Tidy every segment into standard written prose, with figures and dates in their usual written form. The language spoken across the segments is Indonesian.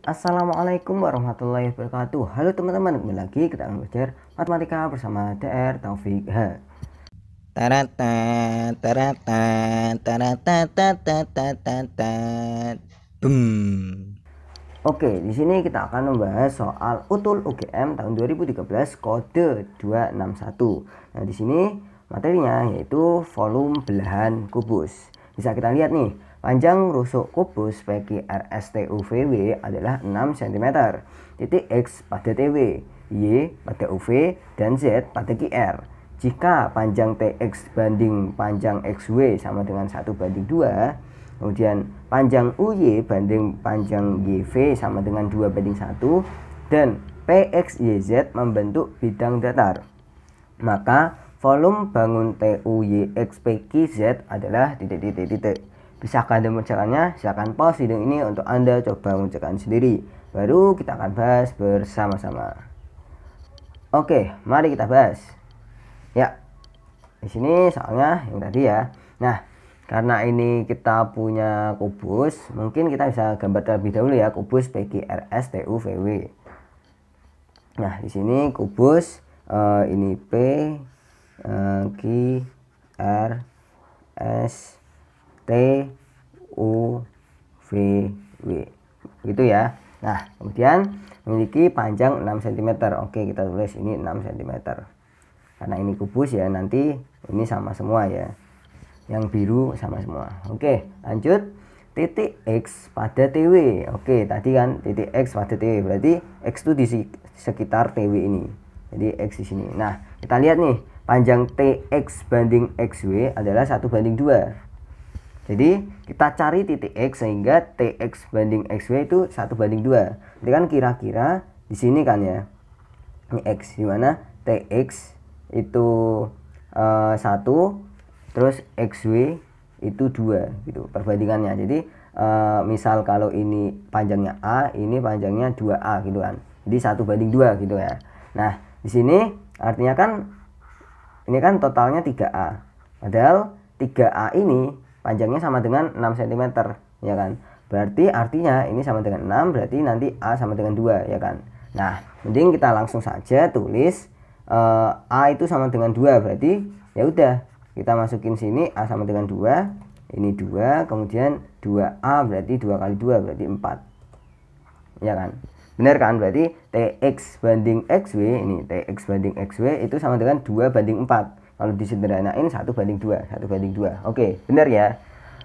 Assalamualaikum warahmatullahi wabarakatuh. Halo teman-teman, kembali lagi kita akan belajar matematika bersama DR Taufik H. Oke, di sini kita akan membahas soal utul UGM tahun 2013 kode 261. Nah, di sini materinya yaitu volume belahan kubus. Bisa kita lihat nih, panjang rusuk kubus PQRSTUVW adalah 6 cm. Titik X pada TW, Y pada UV, dan Z pada QR. Jika panjang TX banding panjang XW sama dengan 1:2, kemudian panjang UY banding panjang YV sama dengan 2:1, dan PXYZ membentuk bidang datar, maka volume bangun TUYXPQZ adalah titik-titik-titik. Bisakah Anda mengerjakannya? Silahkan pause video ini untuk Anda coba mengerjakan sendiri. Baru kita akan bahas bersama-sama. Oke, mari kita bahas. Ya, di sini soalnya yang tadi ya. Nah, karena ini kita punya kubus, mungkin kita bisa gambar terlebih dahulu ya, kubus PQRSTUVW. Nah, di sini kubus ini P Q R S T U V W gitu ya. Nah, kemudian memiliki panjang 6 cm. Oke, kita tulis ini 6 cm. Karena ini kubus ya, nanti ini sama semua ya. Yang biru sama semua. Oke, lanjut. Titik X pada TW. Oke, tadi kan titik X pada TW, berarti X itu di sekitar TW ini. Jadi X di sini. Nah, kita lihat nih, panjang TX banding XW adalah 1:2. Jadi kita cari titik X sehingga TX banding XW itu 1:2. Jadi kan kira-kira di sini kan ya. Ini X, di mana TX itu 1, terus XW itu 2 gitu perbandingannya. Jadi misal kalau ini panjangnya A, ini panjangnya 2A gitu kan. Jadi 1:2 gitu ya. Nah, di sini artinya kan ini kan totalnya 3A. Padahal 3A ini panjangnya sama dengan 6 cm ya kan. Berarti artinya ini sama dengan 6, berarti nanti A sama dengan 2 ya kan. Nah, mending kita langsung saja tulis A itu sama dengan 2, berarti ya udah kita masukin sini A sama dengan 2, ini 2, kemudian 2A berarti 2 kali 2 berarti 4 ya kan. Benar kan? Berarti TX banding XW, ini TX banding XW itu sama dengan 2:4. Kalau disederhanain 1:2, 1:2. Oke, benar ya.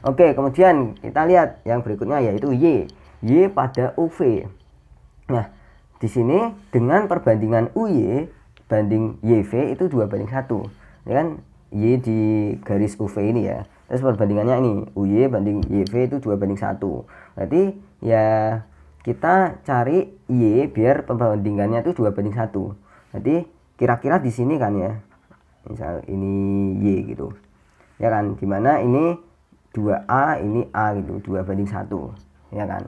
Oke, kemudian kita lihat yang berikutnya yaitu Y. Y pada UV. Nah, di sini dengan perbandingan UY banding YV itu 2:1. Ini kan Y di garis UV ini ya. Terus perbandingannya ini UY banding YV itu 2:1. Berarti ya kita cari Y biar perbandingannya itu 2:1. Jadi kira-kira di sini kan ya. Misal ini Y gitu. Ya kan, dimana ini 2A, ini A gitu, 2:1 ya kan.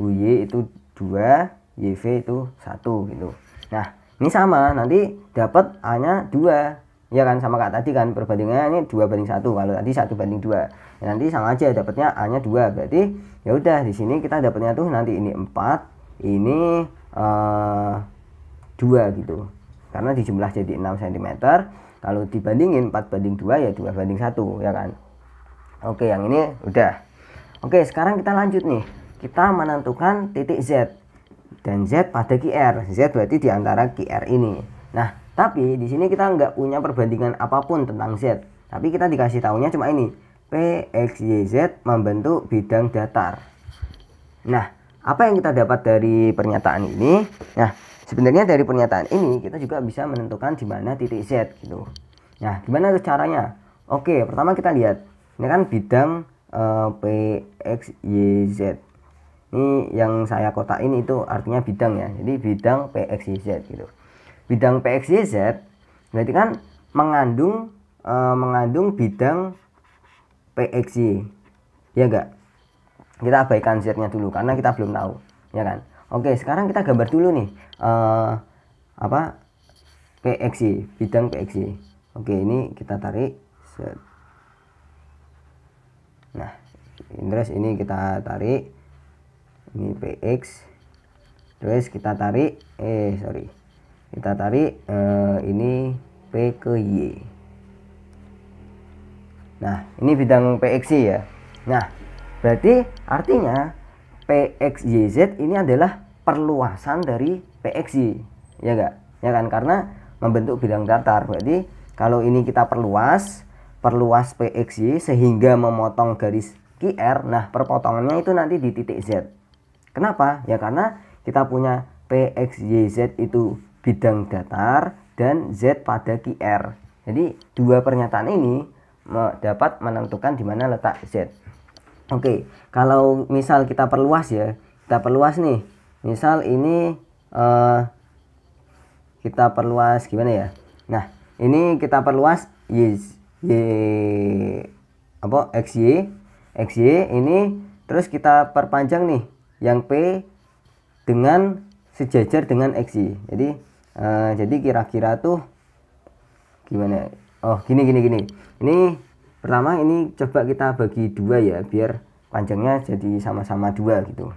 UY itu 2, YV itu 1 gitu. Nah, ini sama, nanti dapat A-nya 2 ya kan, sama kayak tadi kan, perbandingannya ini 2:1, kalau tadi 1:2 ya, nanti sama aja dapatnya A-nya 2. Berarti ya udah, di sini kita dapatnya tuh nanti ini 4, ini 2 gitu, karena dijumlah jadi 6 cm. Kalau dibandingin 4:2 ya 2:1 ya kan. Oke, yang ini udah. Oke, sekarang kita lanjut nih, kita menentukan titik Z dan Z pada QR. Z berarti di antara QR ini. Nah, tapi di sini kita nggak punya perbandingan apapun tentang Z, tapi kita dikasih tahunya cuma ini, PXYZ membentuk bidang datar. Nah, apa yang kita dapat dari pernyataan ini? Nah, sebenarnya dari pernyataan ini kita juga bisa menentukan di mana titik Z gitu. Nah, gimana caranya? Oke, pertama kita lihat, ini kan bidang PXYZ. Ini yang saya kotakin itu artinya bidang ya. Jadi bidang PXYZ gitu. Bidang PXYZ berarti kan mengandung bidang PXY. Ya enggak? Kita abaikan Z-nya dulu karena kita belum tahu, ya kan. Oke, sekarang kita gambar dulu nih PXY, bidang PXY. Oke, ini kita tarik set. Nah, terus ini kita tarik, ini PX, terus kita tarik kita tarik ini P ke Y. Nah, ini bidang PXY ya. Nah, berarti artinya PXYZ ini adalah perluasan dari PXY, ya enggak? Ya kan, karena membentuk bidang datar. Berarti kalau ini kita perluas PXY sehingga memotong garis QR. Nah, perpotongannya itu nanti di titik Z. Kenapa? Ya karena kita punya PXYZ itu bidang datar dan Z pada QR. Jadi dua pernyataan ini dapat menentukan di mana letak Z. Oke, kalau misal kita perluas ya, kita perluas nih. Misal ini kita perluas gimana ya? Nah, ini kita perluas XY ini, terus kita perpanjang nih yang P dengan sejajar dengan XY. Jadi kira-kira tuh gimana? Oh, gini. Ini pertama ini coba kita bagi dua ya, biar panjangnya jadi sama-sama dua gitu.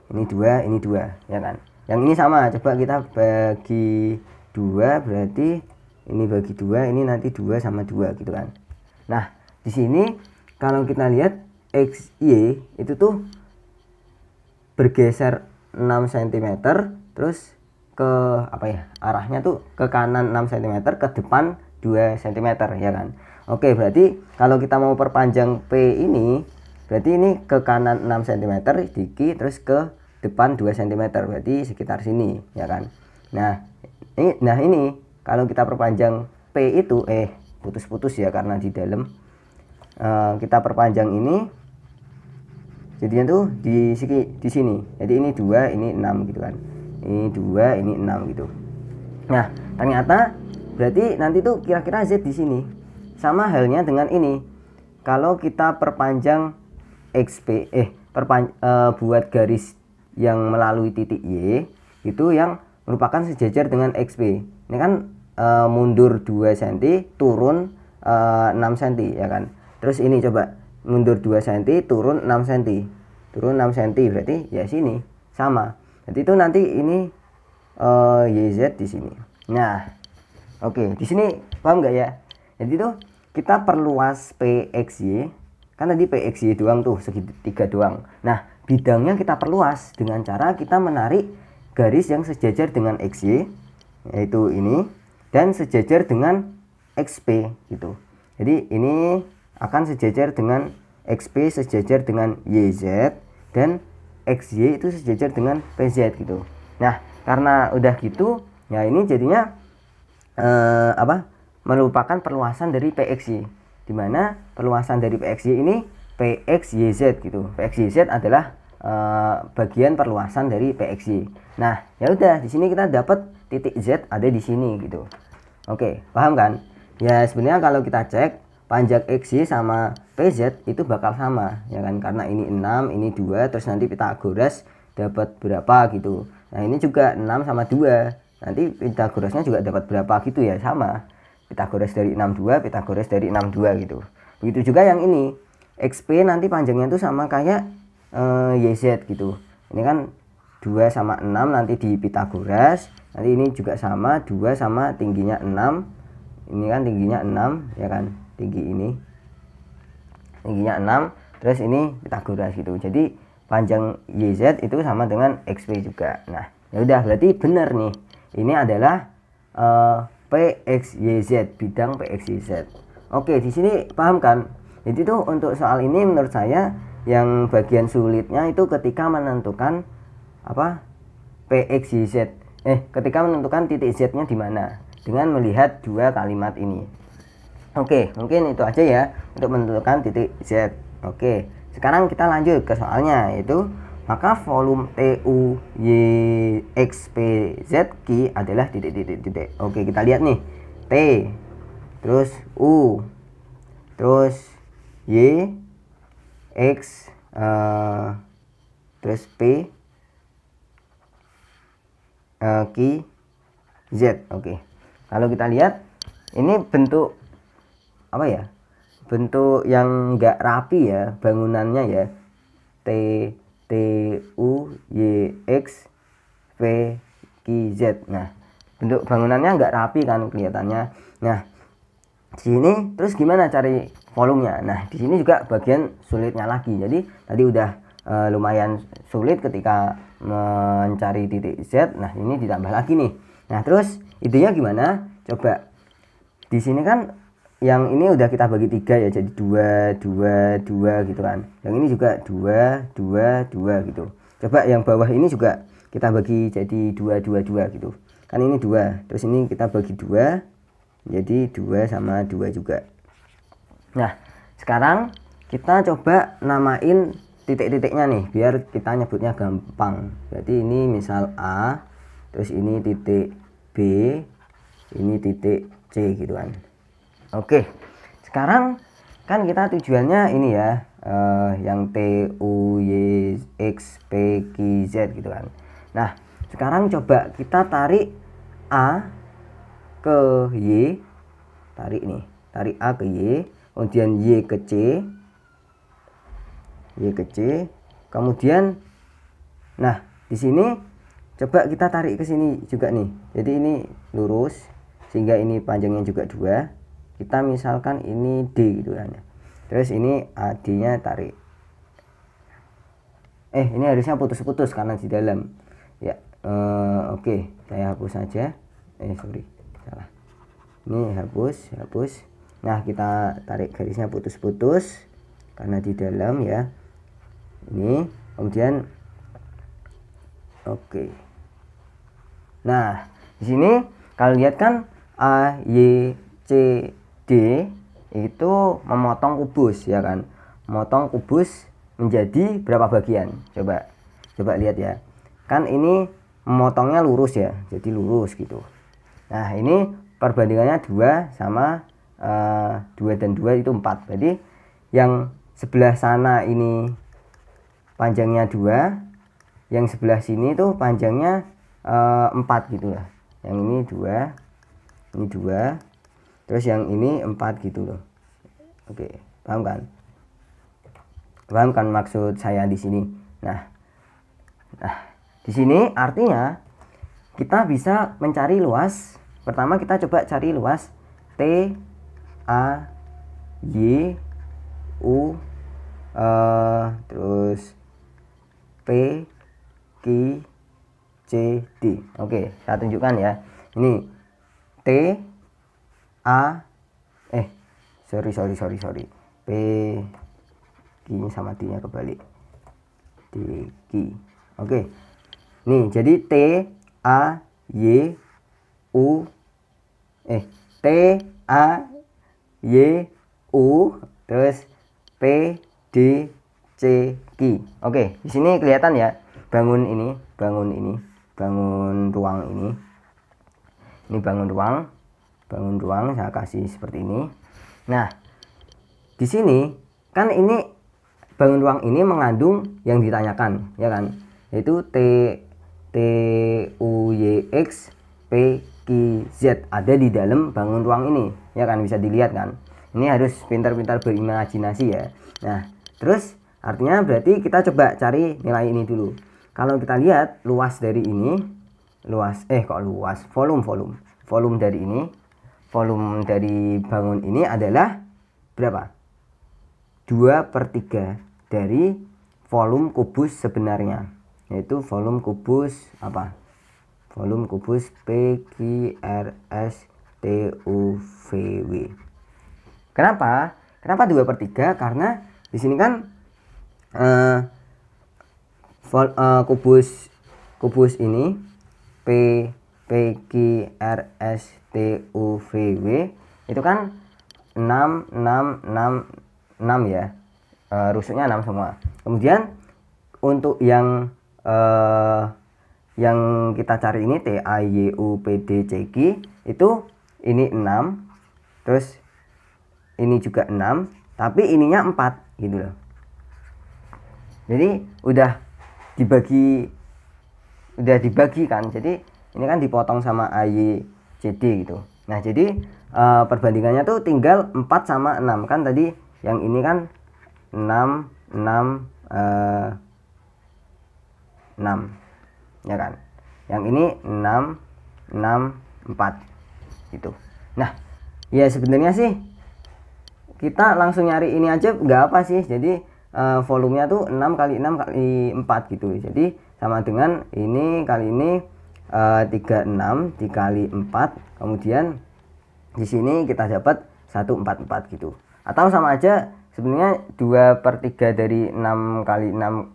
Ini dua, ya kan? Yang ini sama, coba kita bagi dua, berarti ini bagi dua, ini nanti 2 sama 2 gitu kan. Nah, di sini kalau kita lihat XY itu tuh bergeser 6 cm, terus ke arahnya tuh ke kanan 6 cm, ke depan 2 cm, ya kan. Oke, berarti kalau kita mau perpanjang P ini, berarti ini ke kanan 6 cm dikit, terus ke depan 2 cm, berarti sekitar sini, ya kan. Nah ini kalau kita perpanjang P itu putus-putus ya karena di dalam. Kita perpanjang ini jadinya tuh di sini. Jadi ini 2, ini 6 gitu kan. Ini 2, ini 6 gitu. Nah, ternyata berarti nanti tuh kira-kira Z di sini. Sama halnya dengan ini. Kalau kita perpanjang XP buat garis yang melalui titik Y itu yang merupakan sejajar dengan XP. Ini kan mundur 2 cm, turun 6 cm, ya kan. Terus ini coba mundur 2 cm, turun 6 cm. Turun 6 cm berarti ya sini sama. Jadi itu nanti ini YZ di sini. Nah, oke, di sini paham nggak ya? Jadi itu kita perluas PXY. Kan tadi PXY doang tuh, segitiga doang. Nah, bidangnya kita perluas dengan cara kita menarik garis yang sejajar dengan XY, yaitu ini, dan sejajar dengan XP gitu. Jadi ini akan sejajar dengan XP, sejajar dengan YZ, dan XY itu sejajar dengan PZ gitu. Nah, karena udah gitu, ya ini jadinya merupakan perluasan dari PXY, dimana perluasan dari PXY ini PXYZ gitu. PXYZ adalah bagian perluasan dari PXY. Nah, ya udah, di sini kita dapat titik Z ada di sini gitu. Oke, paham kan? Ya sebenarnya kalau kita cek panjang XY sama PZ itu bakal sama, ya kan? Karena ini 6, ini 2, terus nanti Pythagoras dapat berapa gitu. Nah, ini juga 6 sama 2. Nanti Pythagorasnya juga dapat berapa gitu ya, sama. Pythagoras dari 62, Pythagoras dari 62 gitu. Begitu juga yang ini. XP nanti panjangnya itu sama kayak YZ gitu. Ini kan 2 sama 6 nanti di Pythagoras. Nanti ini juga sama 2 sama tingginya 6. Ini kan tingginya 6, ya kan? Tinggi ini. Tingginya 6, terus ini Pythagoras gitu. Jadi panjang YZ itu sama dengan XP juga. Nah, ya udah, berarti benar nih. Ini adalah PXYZ, bidang PXYZ. Oke, di sini paham kan? Jadi tuh untuk soal ini menurut saya yang bagian sulitnya itu ketika menentukan PXYZ. Ketika menentukan titik Z-nya di mana dengan melihat dua kalimat ini. Oke, mungkin itu aja ya untuk menentukan titik Z. Oke, sekarang kita lanjut ke soalnya, yaitu maka volume TU Y X P Z Q adalah titik. Oke, kita lihat nih. T, terus U, terus Y, X, terus P, Q, Z. Oke, kalau kita lihat ini bentuk bentuk yang enggak rapi ya bangunannya ya. T, U, Y, X V Q Z. Nah, bentuk bangunannya nggak rapi kan kelihatannya. Nah, di sini terus gimana cari volumenya? Nah, di sini juga bagian sulitnya lagi. Jadi tadi udah lumayan sulit ketika mencari titik Z. Nah, ini ditambah lagi nih. Nah, terus idenya gimana? Coba di sini kan yang ini udah kita bagi 3 ya, jadi 2 2 2 gitu kan. Yang ini juga 2 2 2 gitu. Coba yang bawah ini juga kita bagi jadi 2 2 2 gitu. Kan ini 2, terus ini kita bagi 2 jadi 2 sama 2 juga. Nah, sekarang kita coba namain titik-titiknya nih biar kita nyebutnya gampang. Berarti ini misal A, terus ini titik B, ini titik C gitu kan. Oke, sekarang kan kita tujuannya ini ya, yang T, U, Y, X, P, Q, Z gitu kan. Nah, sekarang coba kita tarik A ke Y, tarik nih, tarik A ke Y, kemudian Y ke C, Y ke C, kemudian, nah di sini coba kita tarik ke sini juga nih. Jadi ini lurus, sehingga ini panjangnya juga 2. Kita misalkan ini D gitu kan. Terus ini AD nya tarik. Ini harusnya putus-putus karena di dalam ya. Oke, saya hapus saja. Sorry, salah. Ini hapus. Nah, kita tarik garisnya putus-putus karena di dalam ya. Ini kemudian oke. Nah, di sini kalau lihat kan A, Y, C, D itu memotong kubus ya kan. Memotong kubus menjadi berapa bagian? Coba lihat ya. Kan ini memotongnya lurus ya. Jadi lurus gitu. Nah, ini perbandingannya 2 sama 2 dan 2 itu 4. Jadi yang sebelah sana ini panjangnya 2, yang sebelah sini tuh panjangnya 4 gitu lah. Yang ini 2, ini 2, terus yang ini 4 gitu loh. Oke, paham kan? Paham kan maksud saya di sini? Nah, di sini artinya kita bisa mencari luas. Pertama kita coba cari luas T, A, Y, U, terus P, Q, C, D. Oke, saya tunjukkan ya. Ini T, A, sorry. P, Q sama D nya kebalik. D, Q. Oke. Nih, jadi T, A, Y, U, T, A, Y, U, terus P, D, C, Q. Oke, di sini kelihatan ya, bangun ruang ini. Ini bangun ruang, saya kasih seperti ini. Nah, di sini kan ini bangun ruang ini mengandung yang ditanyakan, ya kan? Yaitu T, U, Y, X, P, Q, Z ada di dalam bangun ruang ini, ya kan? Bisa dilihat kan? Ini harus pintar-pintar berimajinasi ya. Nah, terus artinya berarti kita coba cari nilai ini dulu. Kalau kita lihat luas dari ini, volume dari ini, volume dari bangun ini adalah berapa? 2/3 dari volume kubus sebenarnya, yaitu volume kubus apa? Volume kubus P, Q, R, S, T, U, V, W. Kenapa 2/3? Karena di sini kan kubus ini P, Q, R, S, T, U, V, W itu kan 6 ya, rusuknya 6 semua. Kemudian untuk yang kita cari ini T, A, Y, U, P, D, C, Q itu ini 6, terus ini juga 6, tapi ininya 4 gitu loh. Jadi udah dibagi kan, jadi ini kan dipotong sama A, Y, C, D gitu. Nah, jadi perbandingannya tuh tinggal 4 sama 6 kan, tadi yang ini kan 6 6 6. ya kan. Yang ini 6 6 4 gitu. Nah, ya sebenarnya sih kita langsung nyari ini aja nggak apa sih. Jadi volumenya tuh 6 kali 6 kali 4 gitu. Jadi sama dengan ini kali ini 36 dikali 4, kemudian di sini kita dapat 144 gitu. Atau sama aja sebenarnya 2/3 dari 6 kali 6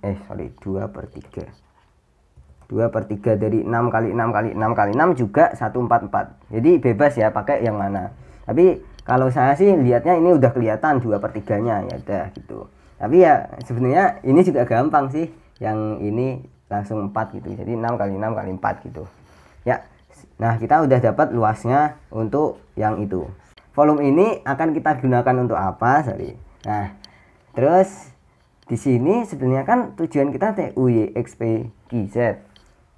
2/3 dari 6 kali 6 kali 6 kali 6 juga 144. Jadi bebas ya pakai yang mana. Tapi kalau saya sih lihatnya ini udah kelihatan 2/3-nya ya udah gitu. Tapi ya sebenarnya ini juga gampang sih. Yang ini langsung 4 gitu. Jadi 6 kali 6 kali 4 gitu. Ya. Nah, kita udah dapat luasnya untuk yang itu. Volume ini akan kita gunakan untuk apa? Nah, terus di sini sebenarnya kan tujuan kita TUYXPQZ.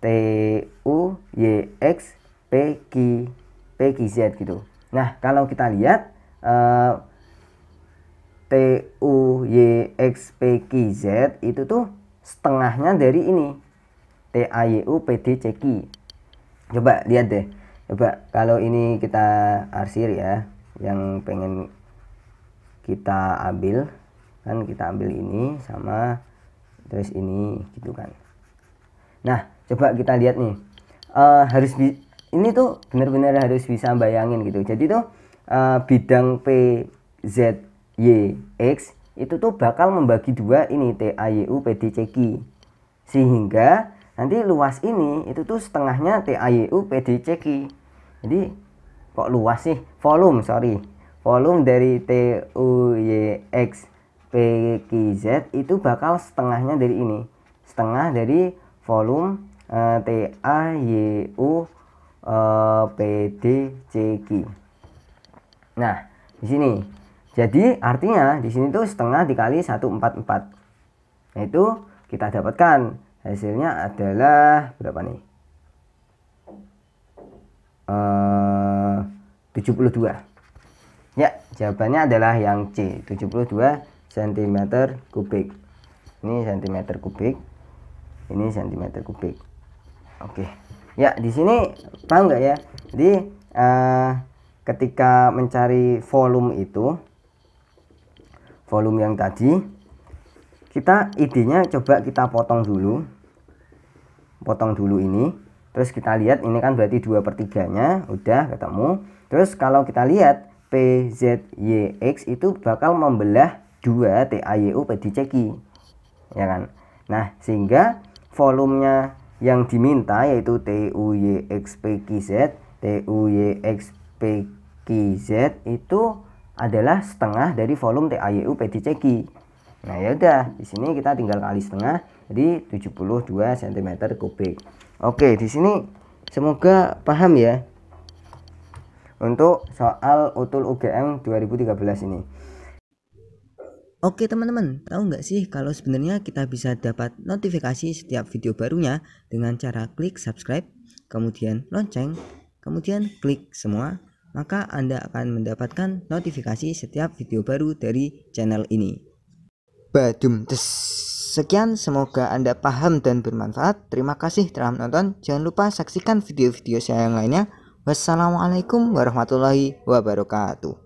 TUYXPQZ gitu. Nah, kalau kita lihat TUYXPQZ itu tuh setengahnya dari ini TAYU-PDCQ. Coba lihat deh. Coba kalau ini kita arsir ya, yang pengen kita ambil kan, kita ambil ini sama terus ini gitu kan. Nah, coba kita lihat nih. Ini tuh benar-benar harus bisa bayangin gitu. Jadi tuh bidang PZYX itu tuh bakal membagi dua ini TAYU-PDCQ. Sehingga nanti luas ini itu tuh setengahnya TAYU-PDCQ. Jadi kok luas sih? Volume dari TUYXPQZ itu bakal setengahnya dari ini. Setengah dari volume TAYU-PDCQ. Nah, di sini. Jadi artinya di sini tuh setengah dikali 144. Nah, itu kita dapatkan hasilnya adalah berapa nih? 72. Ya, jawabannya adalah yang C, 72 cm kubik. Ini cm kubik. Ini cm kubik. Oke. Ya, di sini paham nggak ya? Jadi ketika mencari volume itu, volume yang tadi, kita idenya coba kita potong dulu ini, terus kita lihat ini kan berarti 2/3-nya udah ketemu. Terus kalau kita lihat PZYX itu bakal membelah 2 TAYU-PDCQ, ya kan. Nah, sehingga volumenya yang diminta yaitu TUYXPQZ itu adalah setengah dari volume TAYU-PDCQ. Nah, ya udah, di sini kita tinggal kali setengah, jadi 72 cm kubik. Oke, di sini semoga paham ya untuk soal utul UGM 2013 ini. Oke teman-teman, tahu nggak sih kalau sebenarnya kita bisa dapat notifikasi setiap video barunya dengan cara klik subscribe, kemudian lonceng, kemudian klik semua, maka Anda akan mendapatkan notifikasi setiap video baru dari channel ini. Badum tes. Sekian, semoga Anda paham dan bermanfaat. Terima kasih telah menonton. Jangan lupa saksikan video-video saya yang lainnya. Wassalamualaikum warahmatullahi wabarakatuh.